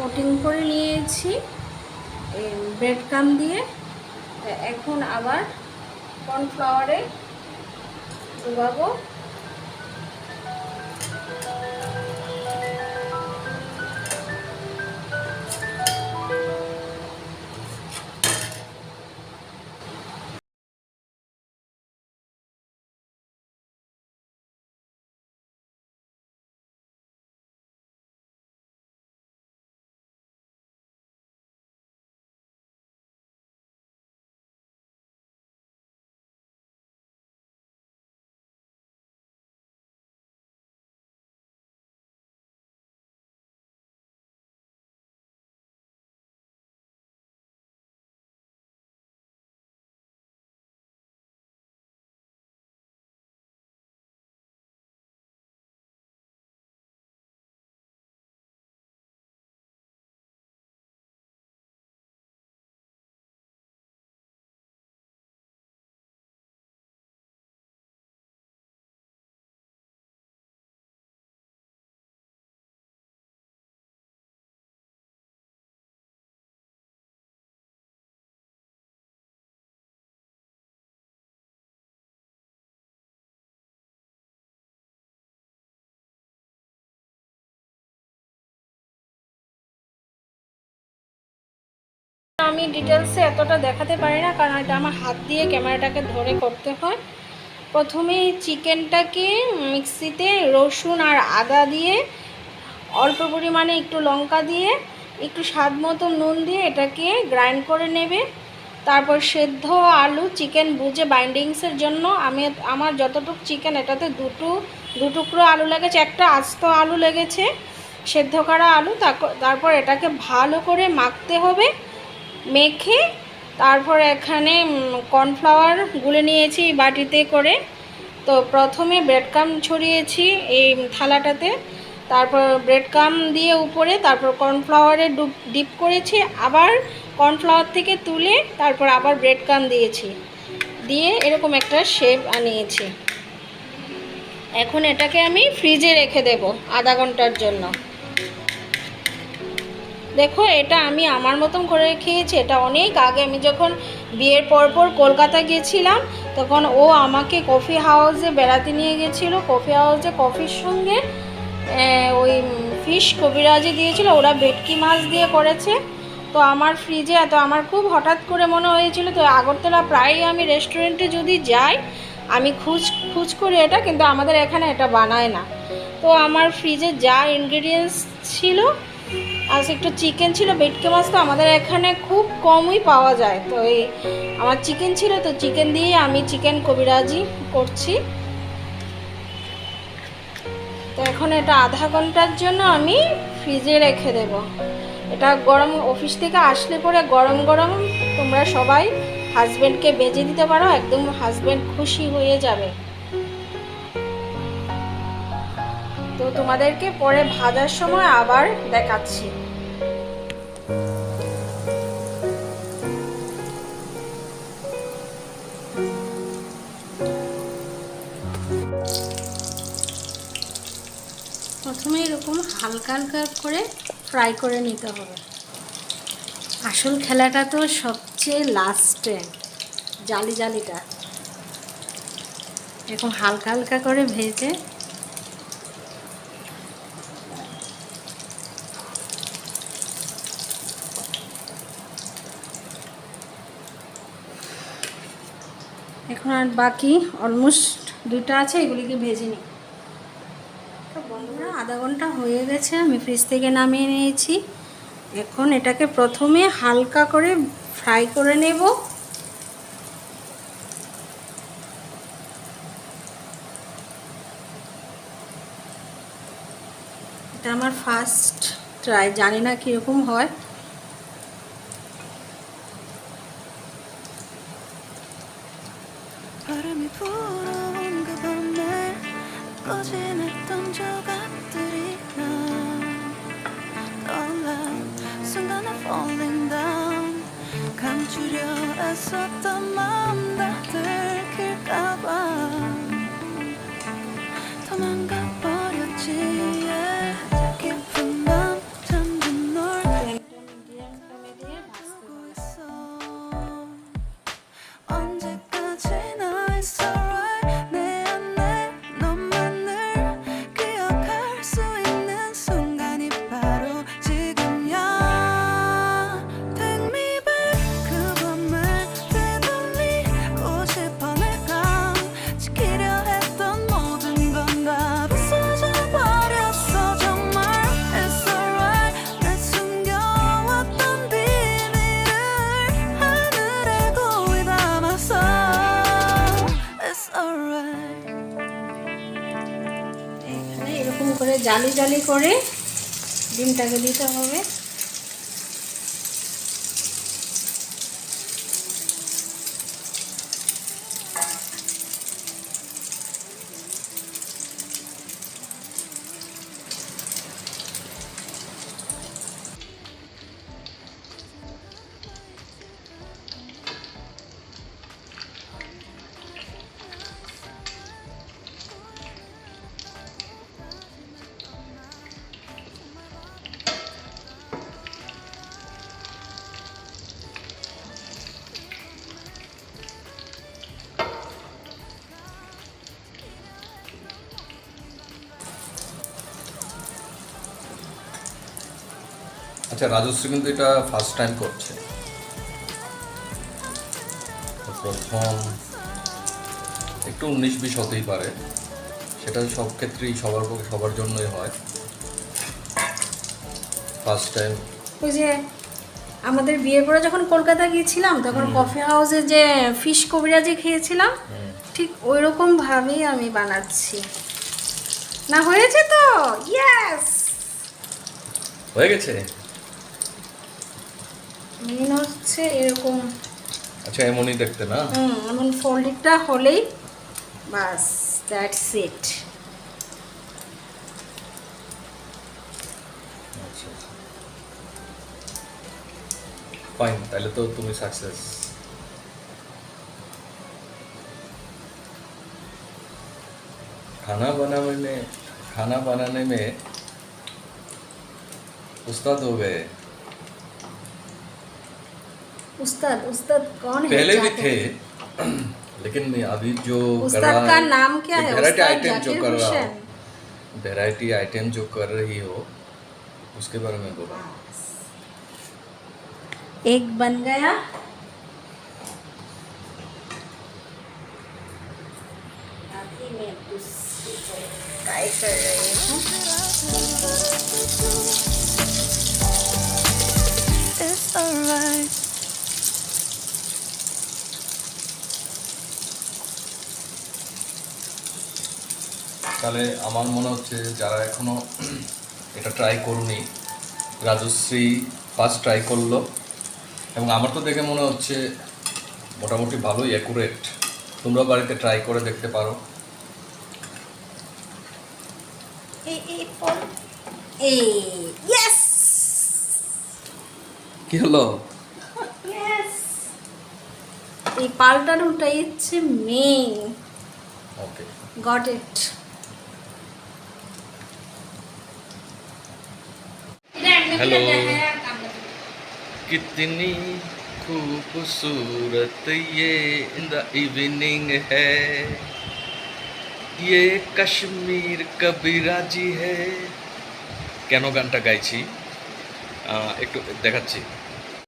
Coating করে নিয়েছি bread ক্রাম দিয়ে। এখন আবার কর্নফ্লাওয়ারে ডুবাবো। আমি ডিটেলসে এতটা দেখাতে পারি না, কারণ এটা আমার হাত দিয়ে ক্যামেরাটাকে ধরে করতে হয়। প্রথমে চিকেনটাকে মিক্সিতে রসুন আর আদা দিয়ে, অল্প পরিমাণে একটু লঙ্কা দিয়ে, একটু স্বাদ মতো নুন দিয়ে এটাকে গ্রাইন্ড করে নেবে। তারপর সেদ্ধ আলু, চিকেন বুঝে বাইন্ডিংসের জন্য আমার যতটুকু চিকেন, এটাতে দু টুকরো আলু লেগেছে, একটা আস্ত আলু লেগেছে, সেদ্ধ করা আলু। তারপর এটাকে ভালো করে মাখতে হবে। মেখে তারপর এখানে কর্নফ্লাওয়ার গুলে নিয়েছি বাটিতে করে। তো প্রথমে ব্রেড ক্রাম্ব ছড়িয়েছি এই থালাটাতে, তারপর ব্রেড ক্রাম্ব দিয়ে উপরে, তারপর কর্নফ্লাওয়ারে ডিপ করেছি, আবার কর্নফ্লাওয়ার থেকে তুলে তারপর আবার ব্রেড ক্রাম্ব দিয়েছি, দিয়ে এরকম একটা শেপ আনিয়েছি। এখন এটাকে আমি ফ্রিজে রেখে দেব আধা ঘন্টার জন্য। দেখো, এটা আমি আমার মতন করে খেয়েছি। এটা অনেক আগে, আমি যখন বিয়ের পর কলকাতা গিয়েছিলাম, তখন ও আমাকে কফি হাউসে বেড়াতে নিয়ে গেছিলো। কফি হাউসে কফির সঙ্গে ওই ফিশ কবিরাজি দিয়েছিল, ওরা ভেটকি মাছ দিয়ে করেছে। তো আমার ফ্রিজে আমার খুব হঠাৎ করে মনে হয়েছিল। তো আগরতলা প্রায়ই আমি রেস্টুরেন্টে যদি যাই, আমি খুঁজ করি এটা, কিন্তু আমাদের এখানে এটা বানায় না। তো আমার ফ্রিজে যা ইনগ্রিডিয়েন্টস ছিল, আর একটু চিকেন ছিল, ভেটকি মাছ তো আমাদের এখানে খুব কমই পাওয়া যায়। তো এই আমার চিকেন ছিল, তো চিকেন দিয়ে আমি চিকেন কবিরাজি করছি। তো এখন এটা আধা ঘন্টার জন্য আমি ফ্রিজে রেখে দেব। এটা গরম, অফিস থেকে আসলে পরে গরম গরম তোমরা সবাই হাজব্যান্ডকে ভেজে দিতে পারো, একদম হাজব্যান্ড খুশি হয়ে যাবে। তো তোমাদেরকে পরে ভাজার সময় আবার দেখাচ্ছি। প্রথমে এরকম হালকা হালকা করে ফ্রাই করে নিতে হবে। আসল খেলাটা তো সবচেয়ে লাস্টে, জালিটা এরকম হালকা হালকা করে ভেজে এখন আর বাকি অলমোস্ট দুটো আছে, এগুলিকে ভেজে নিই। তো বন্ধুরা, আধা ঘন্টা হয়ে গেছে, আমি ফ্রিজ থেকে নামিয়ে নিয়েছি। এখন এটাকে প্রথমে হালকা করে ফ্রাই করে নেব। এটা আমার ফার্স্ট ট্রাই, জানি না কীরকম হয়। 감추려 애썼던 마음 다 들킬까봐 도망가 버렸지. 깊은 밤 잠든 널 জালি জালি করে ডিমটাকে দিতে হবে। আচ্ছা, রাজশ্রী কিন্তু এটা ফার্স্ট টাইম করছে। প্রথম একটু 19-20 হতেই পারে, সেটা সব ক্ষেত্রেই সবার জন্যই হয় ফার্স্ট টাইম। ওই যে আমাদের বিয়ের পরে যখন কলকাতা গিয়েছিলাম তখন কফি হাউসে যে ফিশ কবিরাজি খেয়েছিলাম, ঠিক ওই রকম ভাবেই আমি বানাচ্ছি। না হয়েছে তো? ইয়েস, হয়ে গেছে। মেন হচ্ছে এরকম। আচ্ছা, এমনই দেখতে না? এমন ফোল্ডিংটা হলেই বাস, দ্যাটস ইট। আচ্ছা, ফাইন, তাহলে তো তুমি সাকসেস। खाना बनाने में उस्ताद हो गए। उस्ताद कौन है? पहले भी थे, लेकिन अभी जो उस्ताद का नाम क्या है? वैरायटी उस्ताद आइटम जो जाकिर कर रहा हो, हुसैन। वैरायटी आइटम जो कर रही हो उसके बारे में बोलो। एक बन गया। अभी मैं दूसरी ट्राई कर रही हूँ। It's alright. তাহলে আমার মনে হচ্ছে যারা এখনো এটা ট্রাই করনি, রাজশ্রী ফার্স্ট ট্রাই করলো এবং আমার তো দেখে মনে হচ্ছে মোটামুটি ভালোই অ্যাকুরেট। তোমরা বাড়িতে ট্রাই করে দেখতে পারো। Yes! কি হলো? Yes! এই পাল্টানোটাই হচ্ছে main. Okay, got it. Hello, कितनी खूबसूरत ये इन द इवनिंग है, ये कश्मीर कबीराजी है। কেন গানটা গাইছি একটু দেখাচ্ছি।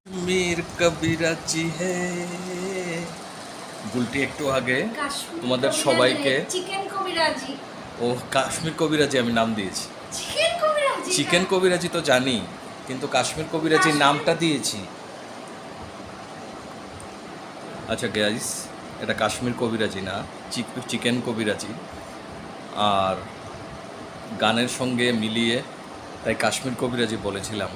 কাশ্মীর কবিরাজি হে, গুলটি একটু আগে তোমাদের সবাইকে চিকেন কবিরাজি। ও কাশ্মীর কবিরাজি আমি নাম দিয়েছি। চিকেন কবিরাজি, চিকেন কবিরাজি তো জানি, কিন্তু কাশ্মীর কবিরাজি নামটা দিয়েছি। আচ্ছা গাইস, এটা কাশ্মীর কবিরাজি না, চিকেন কবিরাজি। আর গানের সঙ্গে মিলিয়ে তাই কাশ্মীর কবিরাজি বলেছিলাম।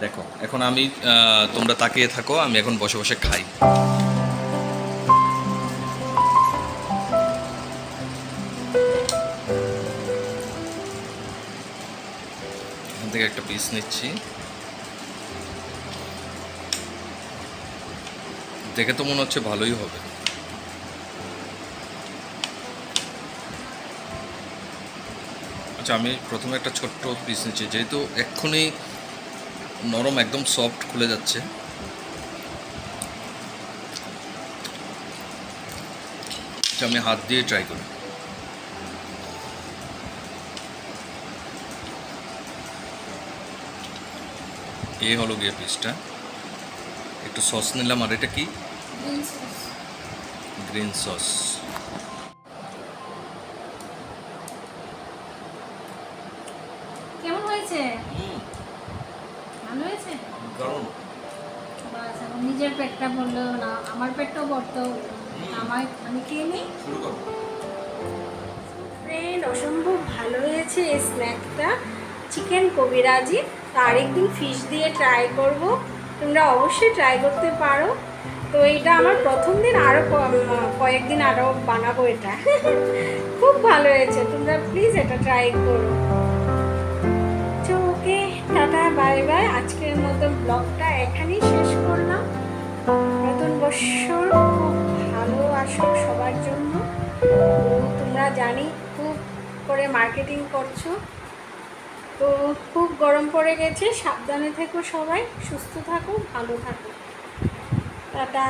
দেখো এখন আমি, তোমরা তাকিয়ে থাকো, আমি এখন বসে বসে খাই। এখান থেকে একটা পিস নিচ্ছি। দেখে তো মনে হচ্ছে ভালোই হবে। আচ্ছা, আমি প্রথমে একটা ছোট্ট পিস নিচ্ছি, যেহেতু এক্ষুনি নরম একদম সফট খুলে যাচ্ছে। আচ্ছা, আমি হাত দিয়ে ট্রাই করি। এই হলো গিয়ে পিসটা, একটু সস নিলাম। আর এটা কি? Green sauce. কেমন হয়েছে? ভালো হয়েছে? বাস, এখন নিজের পেটটা বললেও না, আমার পেটটাও বলতো। আমি খেয়ে নিই। ফ্রেন্ড, অসম্ভব ভালো হয়েছে এই স্ন্যাকটা, চিকেন কবিরাজি। তো আরেকদিন ফিশ দিয়ে ট্রাই করব, তোমরা অবশ্যই ট্রাই করতে পারো। তো এটা আমার প্রথম দিন, আরও কয়েকদিন আরও বানাবো এটা। খুব ভালো হয়েছে, তোমরা প্লিজ এটা ট্রাই করো। তো ওকে, টাটা বাই বাই। আজকের মতো ব্লগটা এখানেই শেষ করলাম। নতুন বছর খুব ভালো আসুক সবার জন্য। তো তোমরা জানি খুব করে মার্কেটিং করছো, তো খুব গরম পড়ে গেছে, সাবধানে থেকো সবাই, সুস্থ থাকো, ভালো থাকো। টাটা।